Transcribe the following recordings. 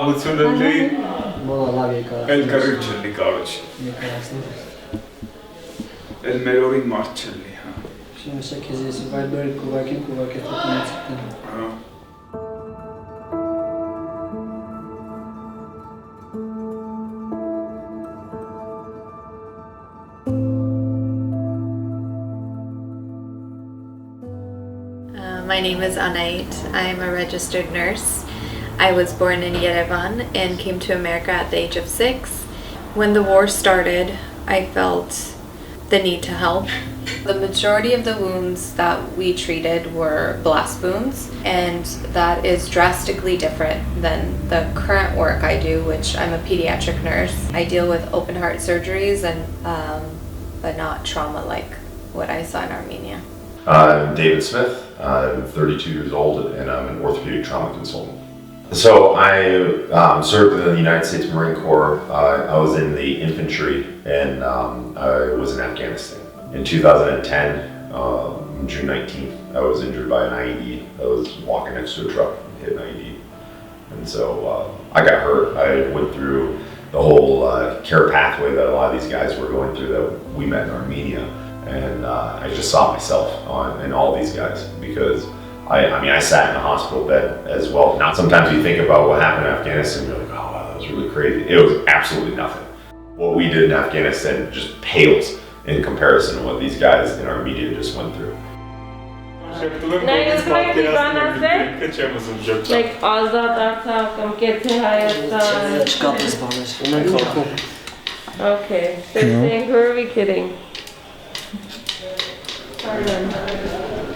խաղաղությունը լի Մոլա լավ եկա։ Էլ կռիվ չլի կարոջ։ Էլ մեր օրին մարդ չլի, հա։ Շինոսա քեզ ես վայբեր կուվակին թողնեցին։ Հա։ My name is Anait. I am a registered nurse. I was born in Yerevan and came to America at the age of 6. When the war started, I felt the need to help. The majority of the wounds that we treated were blast wounds, and that is drastically different than the current work I do, which I'm a pediatric nurse. I deal with open heart surgeries and but not trauma like what I saw in Armenia. I'm David Smith. I'm 32 years old and I'm an orthopedic trauma consultant. So I served in the United States Marine Corps. I was in the infantry and I was in Afghanistan. In 2010, June 19th, I was injured by an IED. I was walking next to a truck and hit an IED. And so I got hurt. I went through the whole care pathway that a lot of these guys were going through that we met in Armenia. And I just saw myself in all these guys because I sat in a hospital bed as well. Now sometimes you think about what happened in Afghanistan, you're like, oh wow, that was really crazy. It was absolutely nothing. What we did in Afghanistan just pales in comparison to what these guys in Armenia just went through. Like Artsakh, Okay, so saying, who are we kidding?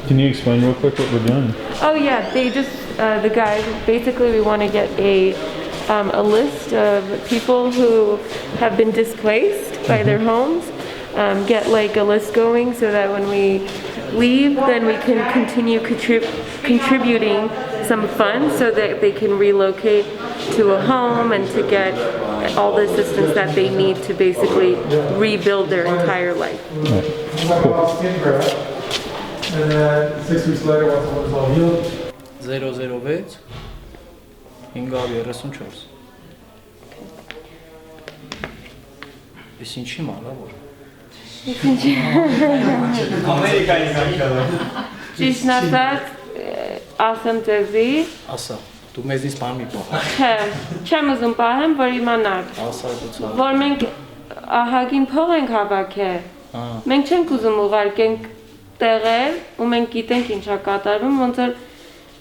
Can you explain real quick what we're doing? Oh yeah, they just, the guys, basically we want to get a list of people who have been displaced by their homes, get like a list going so that when we leave, then we can continue contributing some funds so that they can relocate to a home and to get all the assistance that they need to basically rebuild their entire life. And then 6 weeks later, once it was all healed. 006 534 Ես ինչի մալա որ Ամերիկայի կանչալը Ճիշտ ասած, ասեմ ձեզի ասա դու մեզնից բան մի փոխ Չէ, չեմ ուզում պահեմ, որ իմանաք ասա դու որ մենք ահագին փող ենք հավաքել մենք չենք ուզում ուղարկենք տեղեր ու մենք գիտենք ինչա կատարվում ոնց որ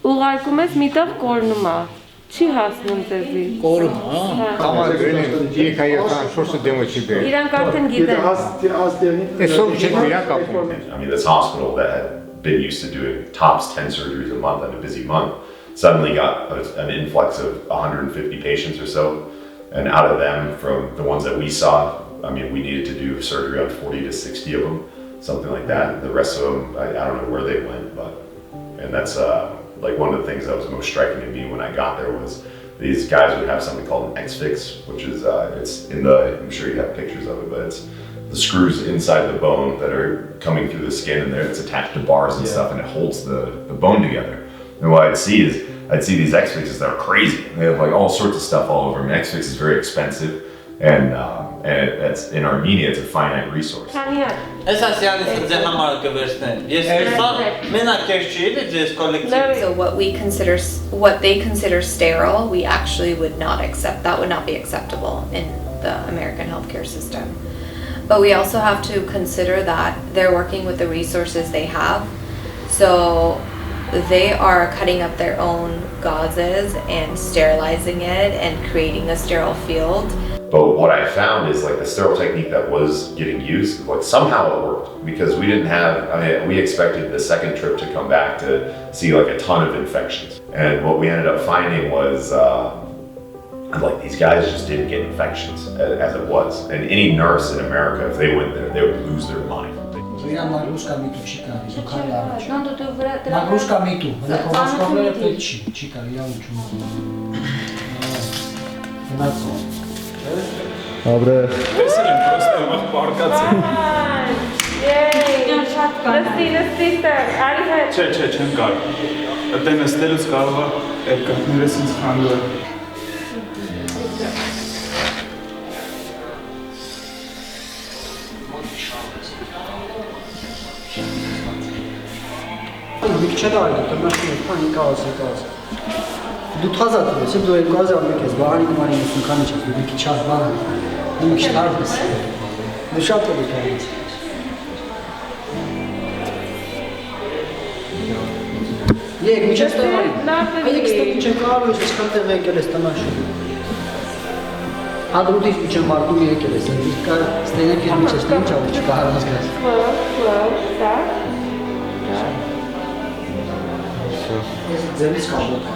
ուղարկում ես միտեղ կորնում է չի հասնում ձեզի կորում իրանք արդեն գիտեն I mean, this hospital that had been used to doing tops 10 surgeries a month on a busy month suddenly got an influx of 150 patients or so. And out of them, from the ones that we saw, I mean, we needed to do surgery on 40 to 60 of them, something like that. The rest of them, I don't know where they went, and that's like one of the things that was most striking to me when I got there was these guys would have something called an X-fix, which is, it's in the, I'm sure you have pictures of it, but it's the screws inside the bone that are coming through the skin and there it's attached to bars and stuff and it holds the bone together. And what I'd see these X-fixes that are crazy. They have like all sorts of stuff all over them. X-fix is very expensive and it's in Armenia, it's a finite resource. So what they consider sterile, we actually would not accept. That would not be acceptable in the American healthcare system. But we also have to consider that they're working with the resources they have. So they are cutting up their own gauzes and sterilizing it and creating a sterile field. But what I found is like the sterile technique that was getting used, like somehow it worked because we didn't have, I mean, we expected the second trip to come back to see like a ton of infections. And what we ended up finding was like these guys just didn't get infections as it was. And any nurse in America, if they went there, they would lose their mind. Dobre. Veselím, proste mám parkaci. Նստի, արի հետ Չեմ կարող։ Ատեն նստելուց կարող է երկակներս ինձ խանգարել։ Չէ դարի, տմաշին պանի կաս։ Դու թազատ ես, դու երկու հազար մեկ ես, բաղանի նմանի ես նքանի չես, դու մի քիչ շատ բան դու մի քիչ հարդ ես, դու շատ էլ ես։ Եկ, միջև ստեղարի, այեք ստեղ միջև կարու ես, իսկան տեղ եկել ես տմաշին։ Հադրուտից միջև մարդում եկել ես, կար ստենեք իր միջև ստեն չավու չկա հարազգաս։ Slow, stop. Ես ձերից կամոտ։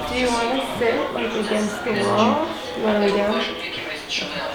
Do you want to sit like against the wall? You want to lay down?